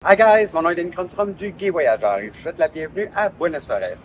Hi guys, mon nom est Denis Cronstrom du Guy Voyageur et je vous souhaite la bienvenue à Buenos Aires.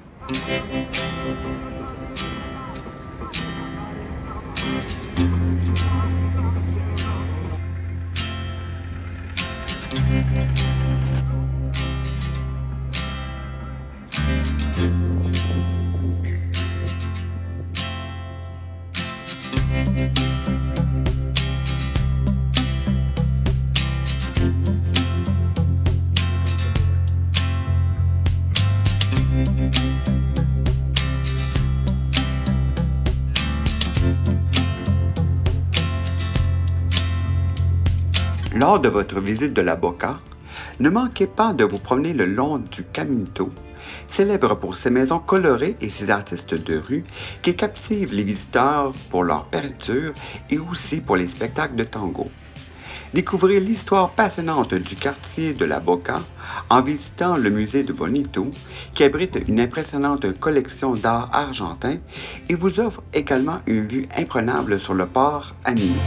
Lors de votre visite de la Boca, ne manquez pas de vous promener le long du Caminito, célèbre pour ses maisons colorées et ses artistes de rue qui captivent les visiteurs pour leur peinture et aussi pour les spectacles de tango. Découvrez l'histoire passionnante du quartier de la Boca en visitant le musée de Bonito, qui abrite une impressionnante collection d'art argentin et vous offre également une vue imprenable sur le port animé.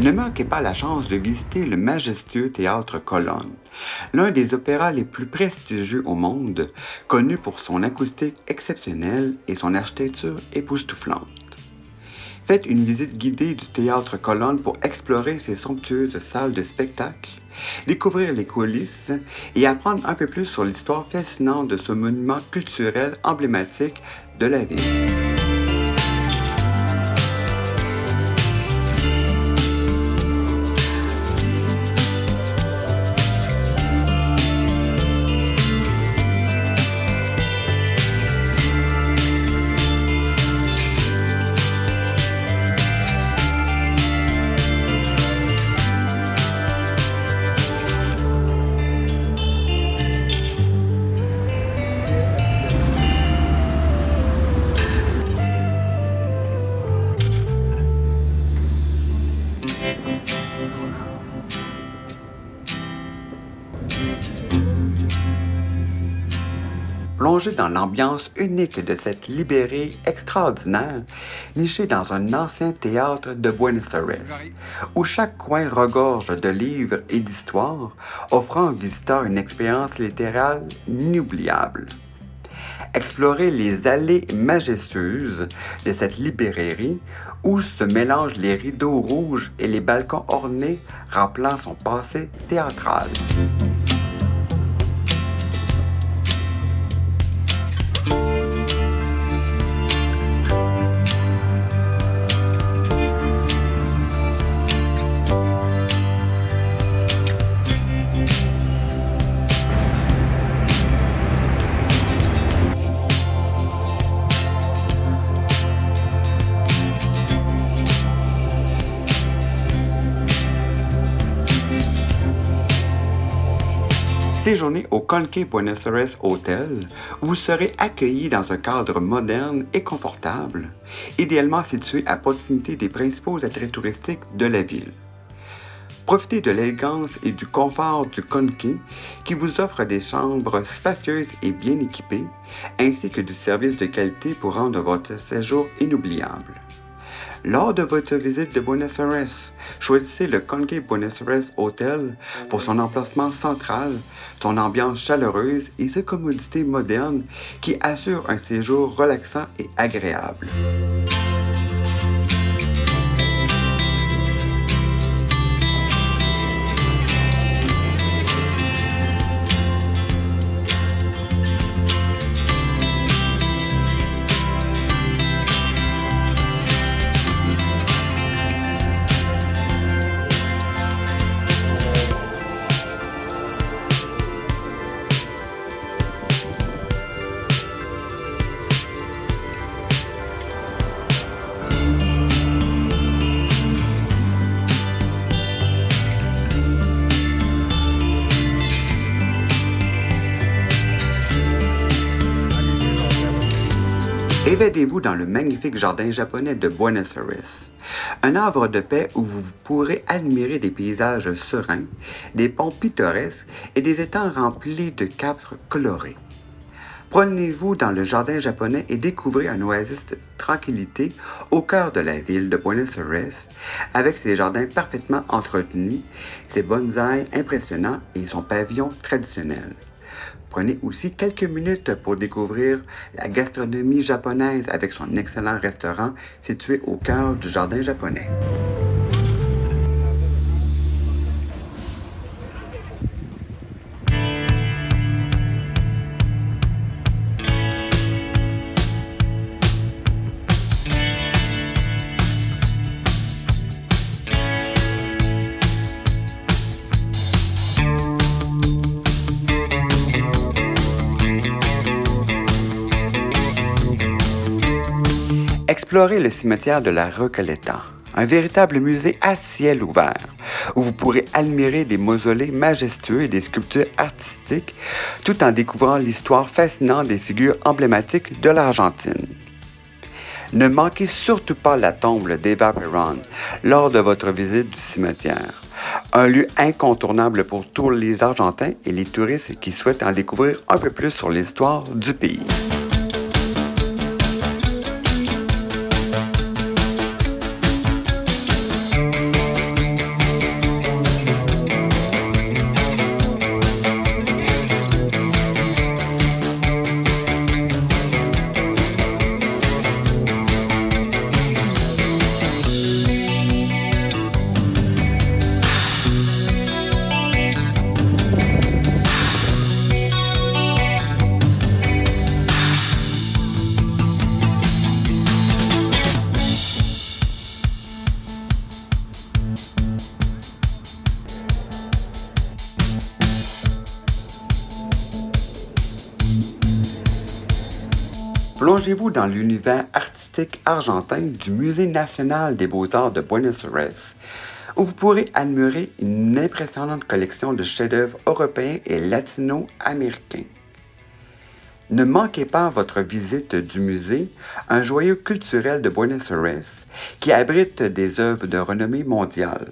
Ne manquez pas la chance de visiter le majestueux Théâtre Colón, l'un des opéras les plus prestigieux au monde, connu pour son acoustique exceptionnelle et son architecture époustouflante. Faites une visite guidée du Théâtre Colón pour explorer ses somptueuses salles de spectacle, découvrir les coulisses et apprendre un peu plus sur l'histoire fascinante de ce monument culturel emblématique de la ville. Plongez dans l'ambiance unique de cette librairie extraordinaire, nichée dans un ancien théâtre de Buenos Aires, où chaque coin regorge de livres et d'histoires, offrant aux visiteurs une expérience littérale inoubliable. Explorez les allées majestueuses de cette librairie, où se mélangent les rideaux rouges et les balcons ornés rappelant son passé théâtral. Séjournez au Conque Buenos Aires Hotel, où vous serez accueilli dans un cadre moderne et confortable, idéalement situé à proximité des principaux attraits touristiques de la ville. Profitez de l'élégance et du confort du Conque, qui vous offre des chambres spacieuses et bien équipées, ainsi que du service de qualité pour rendre votre séjour inoubliable. Lors de votre visite de Buenos Aires, choisissez le Conque Buenos Aires Hotel pour son emplacement central, son ambiance chaleureuse et ses commodités modernes qui assurent un séjour relaxant et agréable. Évadez-vous dans le magnifique jardin japonais de Buenos Aires, un havre de paix où vous pourrez admirer des paysages sereins, des ponts pittoresques et des étangs remplis de capres colorés. Promenez-vous dans le jardin japonais et découvrez un oasis de tranquillité au cœur de la ville de Buenos Aires, avec ses jardins parfaitement entretenus, ses bonsaïs impressionnants et son pavillon traditionnel. Prenez aussi quelques minutes pour découvrir la gastronomie japonaise avec son excellent restaurant situé au cœur du jardin japonais. Explorez le cimetière de la Recoleta, un véritable musée à ciel ouvert, où vous pourrez admirer des mausolées majestueux et des sculptures artistiques, tout en découvrant l'histoire fascinante des figures emblématiques de l'Argentine. Ne manquez surtout pas la tombe d'Eva Perón lors de votre visite du cimetière, un lieu incontournable pour tous les Argentins et les touristes qui souhaitent en découvrir un peu plus sur l'histoire du pays. Plongez-vous dans l'univers artistique argentin du Musée national des beaux-arts de Buenos Aires, où vous pourrez admirer une impressionnante collection de chefs-d'œuvre européens et latino-américains. Ne manquez pas votre visite du musée, un joyau culturel de Buenos Aires, qui abrite des œuvres de renommée mondiale,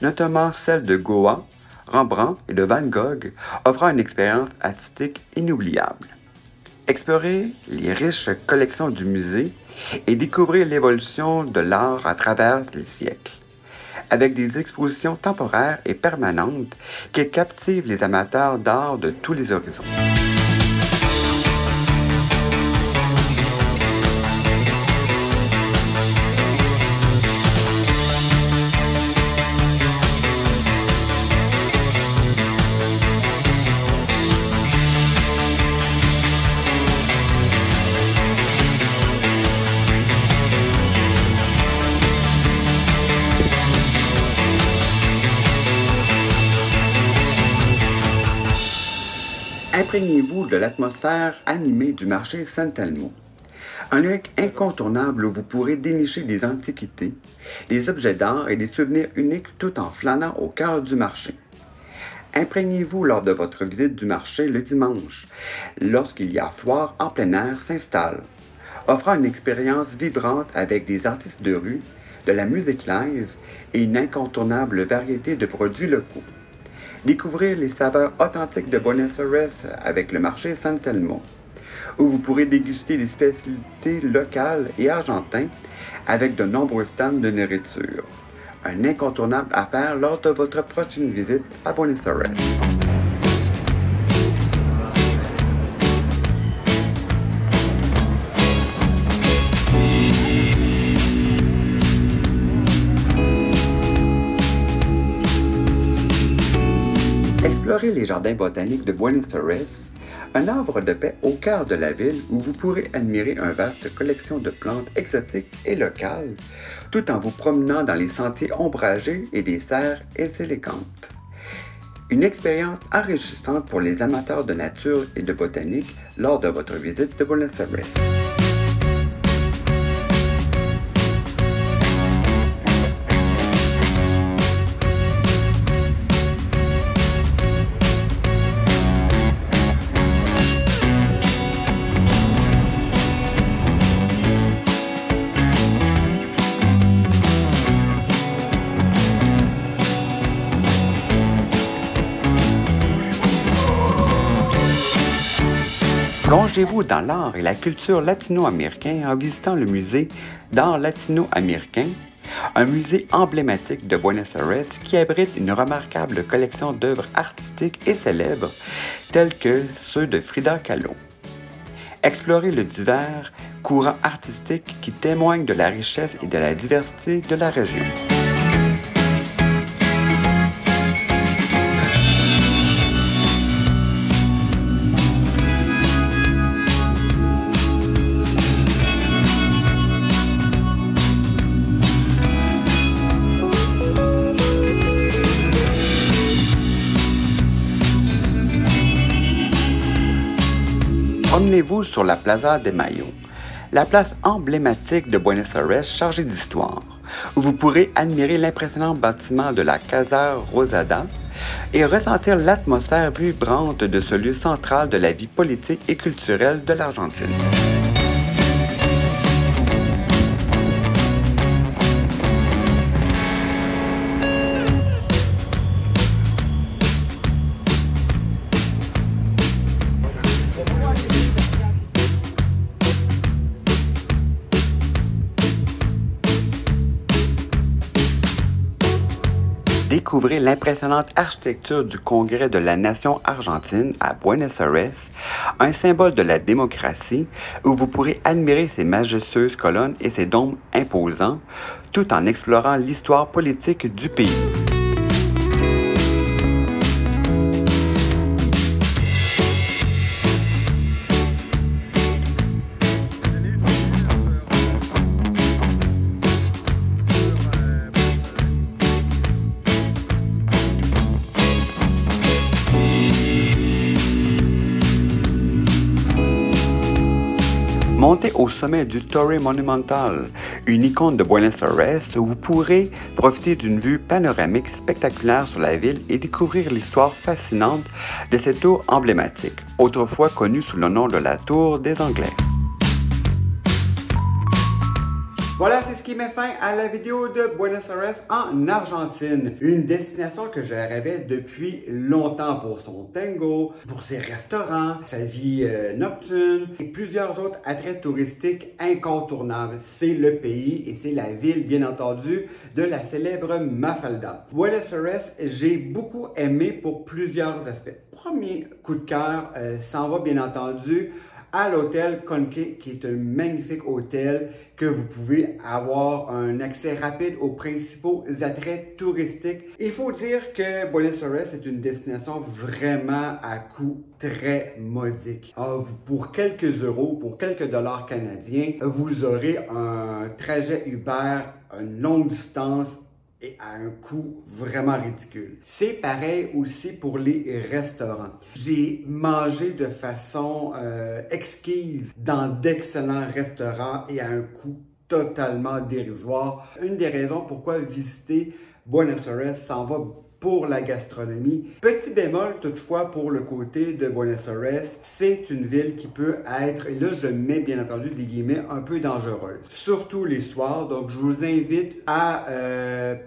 notamment celles de Goya, Rembrandt et de Van Gogh, offrant une expérience artistique inoubliable. Explorez les riches collections du musée et découvrez l'évolution de l'art à travers les siècles, avec des expositions temporaires et permanentes qui captivent les amateurs d'art de tous les horizons. Imprégnez-vous de l'atmosphère animée du marché San Telmo, un lieu incontournable où vous pourrez dénicher des antiquités, des objets d'art et des souvenirs uniques tout en flânant au cœur du marché. Imprégnez-vous lors de votre visite du marché le dimanche, lorsqu'il y a foire en plein air s'installe, offrant une expérience vibrante avec des artistes de rue, de la musique live et une incontournable variété de produits locaux. Découvrir les saveurs authentiques de Buenos Aires avec le marché San Telmo, où vous pourrez déguster des spécialités locales et argentines avec de nombreux stands de nourriture. Un incontournable à faire lors de votre prochaine visite à Buenos Aires. Explorez les jardins botaniques de Buenos Aires, un havre de paix au cœur de la ville où vous pourrez admirer une vaste collection de plantes exotiques et locales, tout en vous promenant dans les sentiers ombragés et des serres élégantes. Une expérience enrichissante pour les amateurs de nature et de botanique lors de votre visite de Buenos Aires. Plongez-vous dans l'art et la culture latino-américain en visitant le musée d'art latino-américain, un musée emblématique de Buenos Aires qui abrite une remarquable collection d'œuvres artistiques et célèbres telles que ceux de Frida Kahlo. Explorez le divers courant artistique qui témoigne de la richesse et de la diversité de la région. Promenez-vous sur la Plaza de Mayo, la place emblématique de Buenos Aires chargée d'histoire, où vous pourrez admirer l'impressionnant bâtiment de la Casa Rosada et ressentir l'atmosphère vibrante de ce lieu central de la vie politique et culturelle de l'Argentine. Découvrez l'impressionnante architecture du Congrès de la Nation argentine à Buenos Aires, un symbole de la démocratie où vous pourrez admirer ses majestueuses colonnes et ses dômes imposants, tout en explorant l'histoire politique du pays. Montez au sommet du Torre Monumental, une icône de Buenos Aires où vous pourrez profiter d'une vue panoramique spectaculaire sur la ville et découvrir l'histoire fascinante de cette tour emblématique, autrefois connue sous le nom de la Tour des Anglais. Voilà, c'est ce qui met fin à la vidéo de Buenos Aires en Argentine. Une destination que je rêvais depuis longtemps pour son tango, pour ses restaurants, sa vie nocturne et plusieurs autres attraits touristiques incontournables. C'est le pays et c'est la ville, bien entendu, de la célèbre Mafalda. Buenos Aires, j'ai beaucoup aimé pour plusieurs aspects. Premier coup de cœur s'en va bien entendu à l'hôtel Conque, qui est un magnifique hôtel que vous pouvez avoir un accès rapide aux principaux attraits touristiques. Il faut dire que Buenos Aires est une destination vraiment à coût très modique. Pour quelques euros, pour quelques dollars canadiens, vous aurez un trajet Uber, une longue distance, et à un coût vraiment ridicule. C'est pareil aussi pour les restaurants. J'ai mangé de façon exquise dans d'excellents restaurants et à un coût totalement dérisoire. Une des raisons pourquoi visiter Buenos Aires s'en va pour la gastronomie. Petit bémol toutefois pour le côté de Buenos Aires, c'est une ville qui peut être, et là je mets bien entendu des guillemets, un peu dangereuse. Surtout les soirs, donc je vous invite à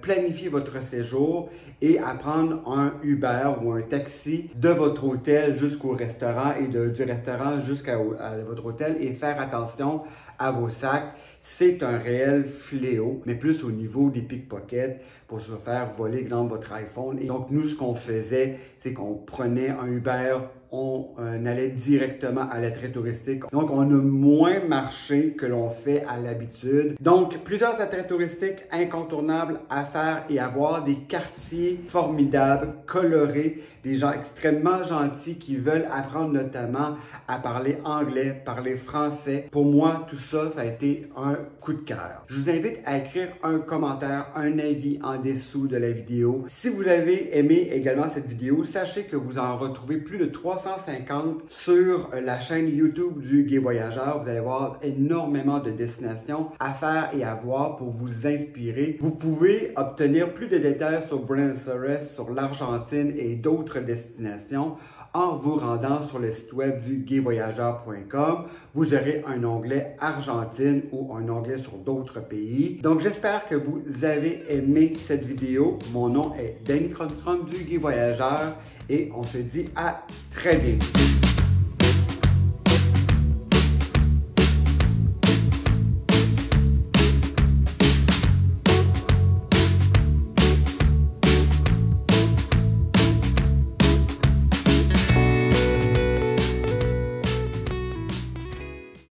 planifier votre séjour et à prendre un Uber ou un taxi de votre hôtel jusqu'au restaurant et du restaurant jusqu'à votre hôtel et faire attention à vos sacs. C'est un réel fléau, mais plus au niveau des pickpockets pour se faire voler, exemple, votre iPhone. Et donc, nous, ce qu'on faisait, c'est qu'on prenait un Uber, on allait directement à l'attrait touristique. Donc, on a moins marché que l'on fait à l'habitude. Donc, plusieurs attraits touristiques incontournables à faire et à voir, des quartiers formidables, colorés, des gens extrêmement gentils qui veulent apprendre notamment à parler anglais, parler français. Pour moi, tout ça, ça a été un coup de cœur. Je vous invite à écrire un commentaire, un avis en dessous de la vidéo. Si vous avez aimé également cette vidéo, sachez que vous en retrouvez plus de 350 sur la chaîne YouTube du Gai Voyageur. Vous allez voir énormément de destinations à faire et à voir pour vous inspirer. Vous pouvez obtenir plus de détails sur Buenos Aires, sur l'Argentine et d'autres destinations en vous rendant sur le site web du gayvoyageur.com. Vous aurez un onglet Argentine ou un onglet sur d'autres pays. Donc j'espère que vous avez aimé cette vidéo. Mon nom est Danny Cronstrom du Gai Voyageur et on se dit à très bientôt.